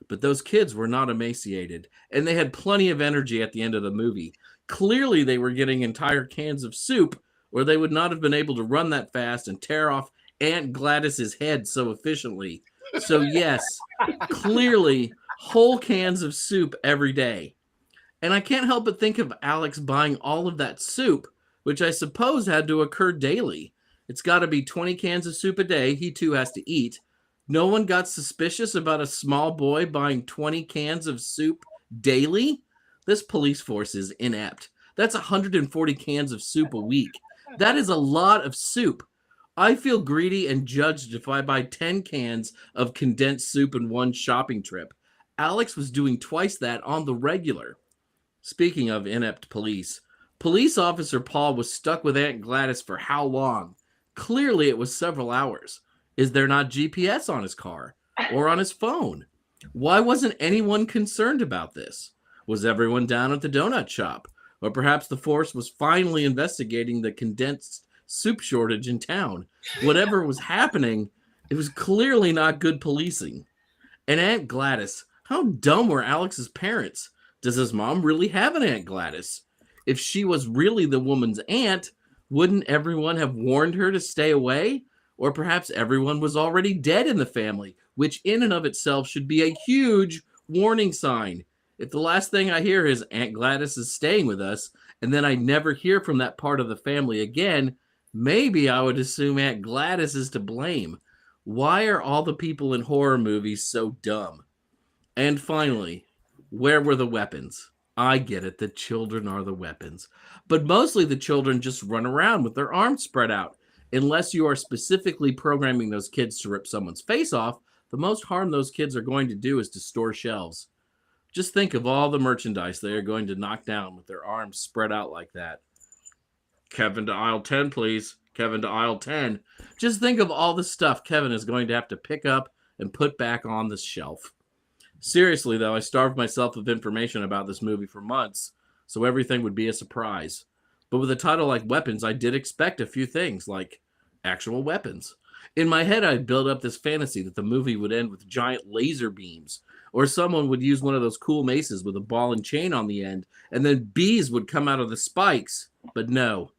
Speaker 3: But those kids were not emaciated, and they had plenty of energy at the end of the movie. Clearly, they were getting entire cans of soup, or they would not have been able to run that fast and tear off Aunt Gladys's head so efficiently. So yes, clearly, whole cans of soup every day. And I can't help but think of Alex buying all of that soup, which I suppose had to occur daily. It's got to be 20 cans of soup a day. He too has to eat. No one got suspicious about a small boy buying 20 cans of soup daily? This police force is inept. That's 140 cans of soup a week. That is a lot of soup. I feel greedy and judged if I buy 10 cans of condensed soup in one shopping trip. Alex was doing twice that on the regular. Speaking of inept police, Police Officer Paul was stuck with Aunt Gladys for how long? Clearly it was several hours. Is there not GPS on his car or on his phone? Why wasn't anyone concerned about this? Was everyone down at the donut shop? Or perhaps the force was finally investigating the condensed soup shortage in town. Whatever was happening, it was clearly not good policing. And Aunt Gladys, how dumb were Alex's parents? Does his mom really have an Aunt Gladys? If she was really the woman's aunt, wouldn't everyone have warned her to stay away? Or perhaps everyone was already dead in the family, which in and of itself should be a huge warning sign. If the last thing I hear is Aunt Gladys is staying with us, and then I never hear from that part of the family again, maybe I would assume Aunt Gladys is to blame. Why are all the people in horror movies so dumb? And finally, where were the weapons? I get it, the children are the weapons. But mostly the children just run around with their arms spread out. Unless you are specifically programming those kids to rip someone's face off, the most harm those kids are going to do is to store shelves. Just think of all the merchandise they are going to knock down with their arms spread out like that. Kevin to aisle 10, please. Kevin to aisle 10. Just think of all the stuff Kevin is going to have to pick up and put back on the shelf. Seriously, though, I starved myself of information about this movie for months, so everything would be a surprise. But with a title like Weapons, I did expect a few things, like actual weapons. In my head, I'd built up this fantasy that the movie would end with giant laser beams, or someone would use one of those cool maces with a ball and chain on the end, and then bees would come out of the spikes. But no,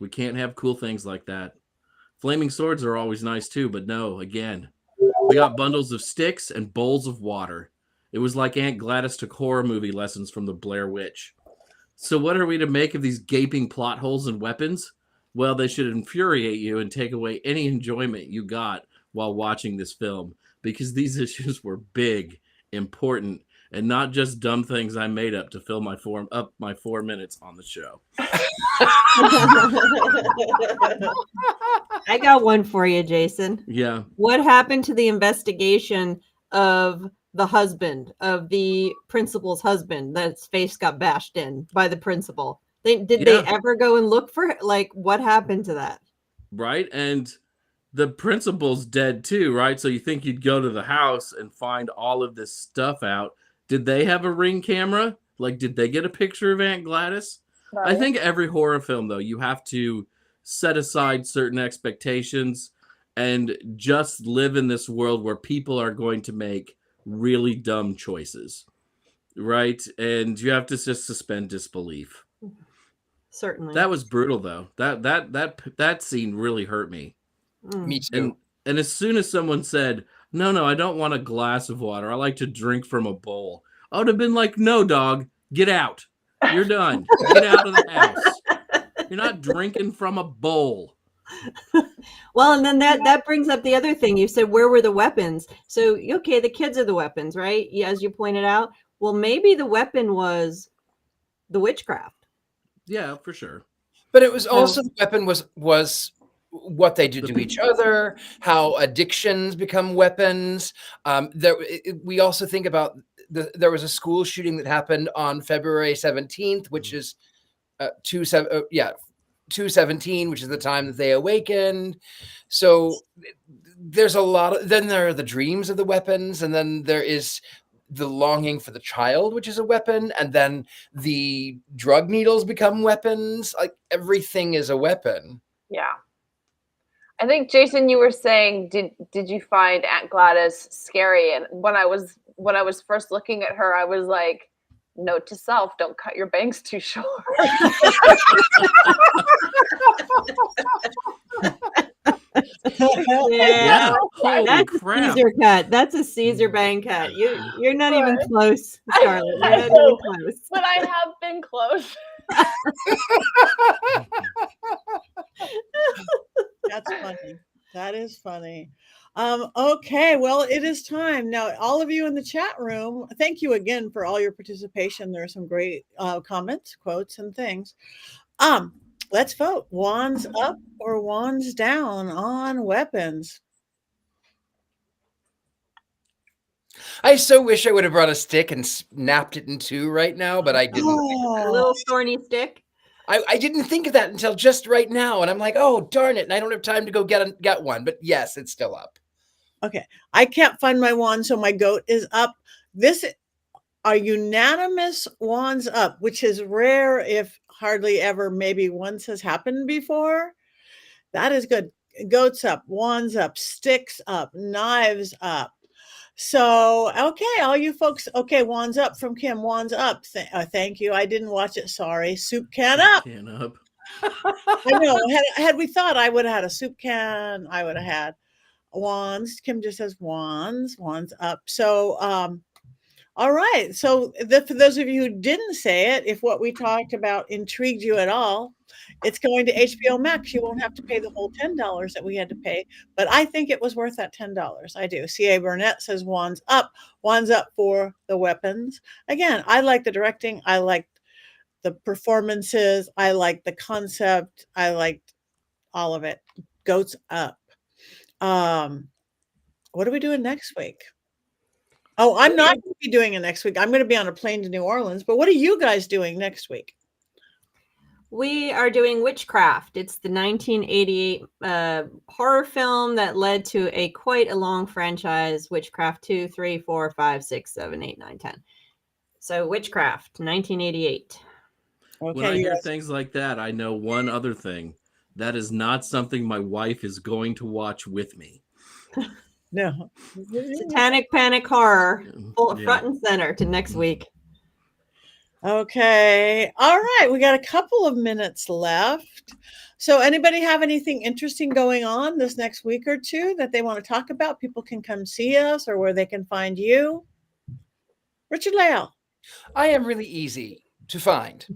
Speaker 3: we can't have cool things like that. Flaming swords are always nice too, but no, again. We got bundles of sticks and bowls of water. It was like Aunt Gladys took horror movie lessons from the Blair Witch. So what are we to make of these gaping plot holes and weapons? Well, they should infuriate you and take away any enjoyment you got while watching this film, because these issues were big, important, and not just dumb things I made up to fill my 4 minutes on the show.
Speaker 4: I got one for you, Jason.
Speaker 3: Yeah.
Speaker 4: What happened to the investigation of the husband, of the principal's husband, that's face got bashed in by the principal? Did they ever go and look for, like, what happened to that?
Speaker 3: Right. And the principal's dead too, right? So you think you'd go to the house and find all of this stuff out. Did they have a Ring camera? Like, did they get a picture of Aunt Gladys?
Speaker 5: Right.
Speaker 3: I think every horror film, though, you have to set aside certain expectations and just live in this world where people are going to make really dumb choices, right? And you have to just suspend disbelief.
Speaker 4: Certainly.
Speaker 3: That was brutal, though. That scene really hurt me.
Speaker 2: Me too.
Speaker 3: And as soon as someone said, no, I don't want a glass of water, I like to drink from a bowl, I would have been like, no, dog, get out. You're done. Get out of the house. You're not drinking from a bowl.
Speaker 4: Well, and then that brings up the other thing. You said, where were the weapons? So, okay, the kids are the weapons, right? As you pointed out. Well, maybe the weapon was the witchcraft.
Speaker 3: Yeah, for sure.
Speaker 2: But it was also, the weapon was what they do to each other, how addictions become weapons. We also think about there was a school shooting that happened on February 17th, which is 2/17, which is the time that they awakened. So there's a lot of, then there are the dreams of the weapons, and then there is the longing for the child, which is a weapon, and then the drug needles become weapons. Like, everything is a weapon.
Speaker 5: Yeah. I think, Jason, you were saying, did you find Aunt Gladys scary? And when I was first looking at her, I was like, note to self, don't cut your bangs too short.
Speaker 3: Yeah. Holy
Speaker 4: That's
Speaker 3: crap.
Speaker 4: a Caesar cut. That's a Caesar bang cut. You're not even close, Scarlett. You're not even close.
Speaker 5: But I have been close.
Speaker 1: That's funny. That is funny. Okay, well, it is time. Now, all of you in the chat room, thank you again for all your participation. There are some great comments, quotes, and things. Let's vote. Wands up or wands down on weapons?
Speaker 2: I so wish I would have brought a stick and snapped it in two right now, but I didn't.
Speaker 4: A little thorny stick.
Speaker 2: I didn't think of that until just right now, and I'm like, oh, darn it, and I don't have time to go get one. But yes, it's still up.
Speaker 1: Okay, I can't find my wand, so my goat is up. This are unanimous wands up, which is rare, if hardly ever, maybe once has happened before. That is good. Goats up, wands up, sticks up, knives up. So, okay, all you folks, okay, wands up from Kim, wands up. Thank you. I didn't watch it. Sorry. Soup can up.
Speaker 3: Can up.
Speaker 1: I know. Had we thought, I would have had a soup can. I would have had wands. Kim just says wands up. So, all right. So for those of you who didn't say it, if what we talked about intrigued you at all, it's going to HBO Max. You won't have to pay the whole $10 that we had to pay, but I think it was worth that $10. I do. C.A. Burnett says wands up for the weapons. Again, I like the directing. I like the performances. I like the concept. I liked all of it. Goats up. What are we doing next week? Oh, I'm not going to be doing it next week. I'm going to be on a plane to New Orleans. But what are you guys doing next week?
Speaker 4: We are doing Witchcraft. It's the 1988 horror film that led to quite a long franchise, Witchcraft 2, 3, 4, 5, 6, 7, 8, 9, 10. So Witchcraft, 1988.
Speaker 1: Okay,
Speaker 3: When I hear things like that, I know one other thing. That is not something my wife is going to watch with me.
Speaker 1: No.
Speaker 4: Satanic Panic Horror, front and center to next week.
Speaker 1: Okay. All right. We got a couple of minutes left. So anybody have anything interesting going on this next week or two that they want to talk about? People can come see us or where they can find you. Richard-Lael.
Speaker 2: I am really easy. to find.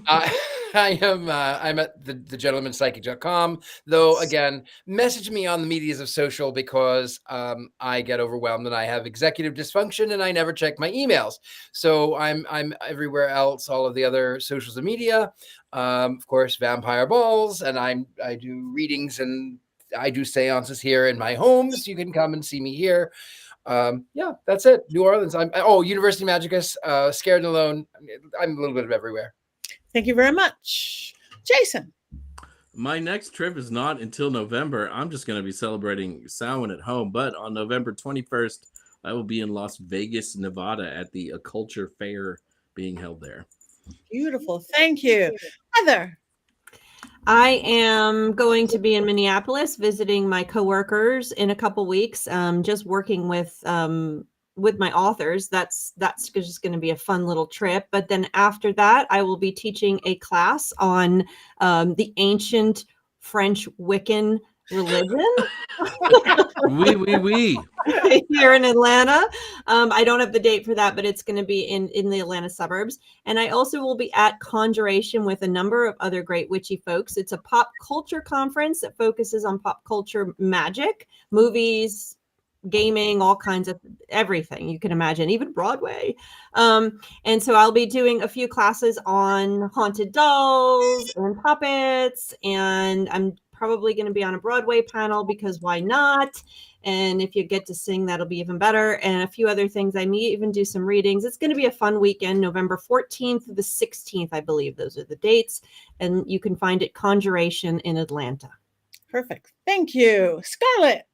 Speaker 2: I'm at thegentlemanpsychic.com, though again, message me on the medias of social because I get overwhelmed and I have executive dysfunction and I never check my emails. So I'm everywhere else, all of the other socials and media. Of course, Vampire Balls, and I do readings and I do seances here in my home, so you can come and see me here. Yeah, that's it. New Orleans. University Magicus, Scared and Alone. I'm a little bit of everywhere.
Speaker 1: Thank you very much. Jason.
Speaker 3: My next trip is not until November. I'm just going to be celebrating Samhain at home. But on November 21st, I will be in Las Vegas, Nevada at the Culture Fair being held there.
Speaker 1: Beautiful. Thank you. Heather.
Speaker 4: I am going to be in Minneapolis visiting my coworkers in a couple weeks. Just working with my authors. That's just going to be a fun little trip. But then after that, I will be teaching a class on the ancient French Wiccan religion.
Speaker 3: Oui.
Speaker 4: Here in Atlanta. I don't have the date for that, but it's going to be in the Atlanta suburbs. And I also will be at Conjuration with a number of other great witchy folks. It's a pop culture conference that focuses on pop culture magic, movies, gaming, all kinds of everything you can imagine, even Broadway. And so I'll be doing a few classes on haunted dolls and puppets, and I'm probably going to be on a Broadway panel because why not? And if you get to sing, that'll be even better. And a few other things. I may even do some readings. It's going to be a fun weekend, November 14th to the 16th, I believe those are the dates. And you can find it Conjuration in Atlanta.
Speaker 1: Perfect. Thank you. Scarlett.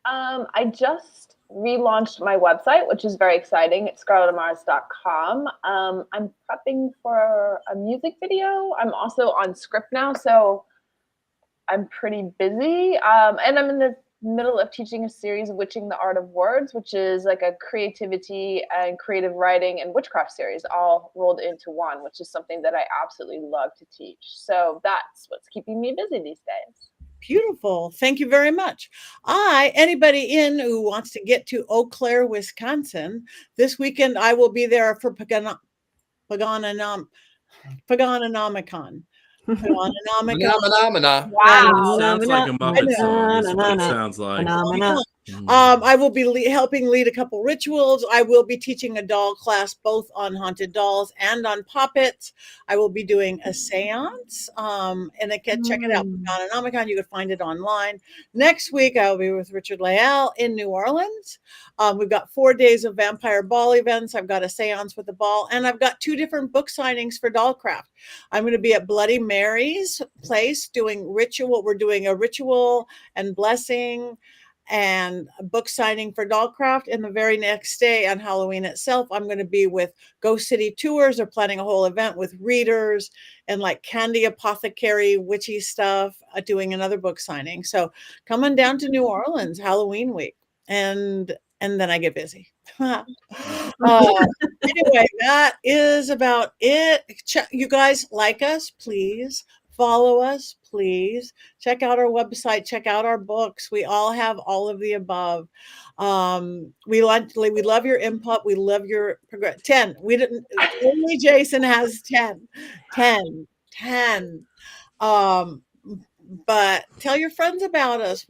Speaker 5: I just relaunched my website, which is very exciting. It's scarlettamars.com. I'm prepping for a music video. I'm also on script now, so I'm pretty busy. And I'm in the middle of teaching a series, Witching the Art of Words, which is like a creativity and creative writing and witchcraft series all rolled into one, which is something that I absolutely love to teach. So that's what's keeping me busy these days.
Speaker 1: Beautiful. Thank you very much. Anybody in who wants to get to Eau Claire, Wisconsin, this weekend I will be there for Paganomicon.
Speaker 2: Phenomena.
Speaker 5: Wow.
Speaker 3: Sounds like a Muppet song. Is what it sounds like.
Speaker 1: I will be helping lead a couple rituals. I will be teaching a doll class both on haunted dolls and on puppets. I will be doing a seance. And again, check it out. Phenomena. You can find it online. Next week, I will be with Richard-Lael in New Orleans. We've got 4 days of vampire ball events. I've got a seance with a ball, and I've got 2 different book signings for Dollcraft. I'm going to be at Bloody Mary's place doing ritual. We're doing a ritual and blessing and a book signing for Dollcraft. And the very next day on Halloween itself, I'm going to be with Ghost City Tours. They're planning a whole event with readers and like candy apothecary witchy stuff, doing another book signing. So coming down to New Orleans Halloween week, and then I get busy. Anyway, that is about it. You guys like us, please. Follow us, please. Check out our website. Check out our books. We all have all of the above. We love your input. We love your 10. We didn't. Only Jason has 10. 10. But tell your friends about us.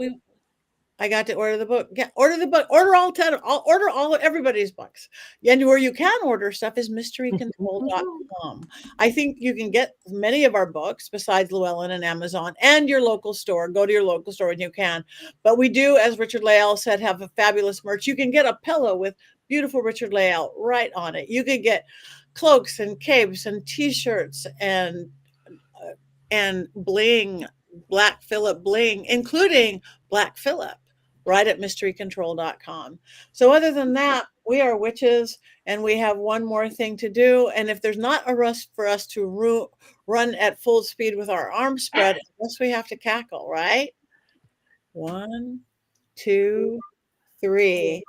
Speaker 1: I got to order the book. Yeah, order the book. Order all 10. I'll order everybody's books. And where you can order stuff is mysterycontrol.com. I think you can get many of our books besides Llewellyn and Amazon and your local store. Go to your local store when you can. But we do, as Richard-Lael said, have a fabulous merch. You can get a pillow with beautiful Richard-Lael right on it. You can get cloaks and capes and T-shirts and bling, Black Phillip bling, including Black Phillip, right at mysterycontrol.com. So other than that, we are witches, and we have one more thing to do. And if there's not a rush for us to run at full speed with our arms spread, unless we have to cackle, right? 1, 2, 3.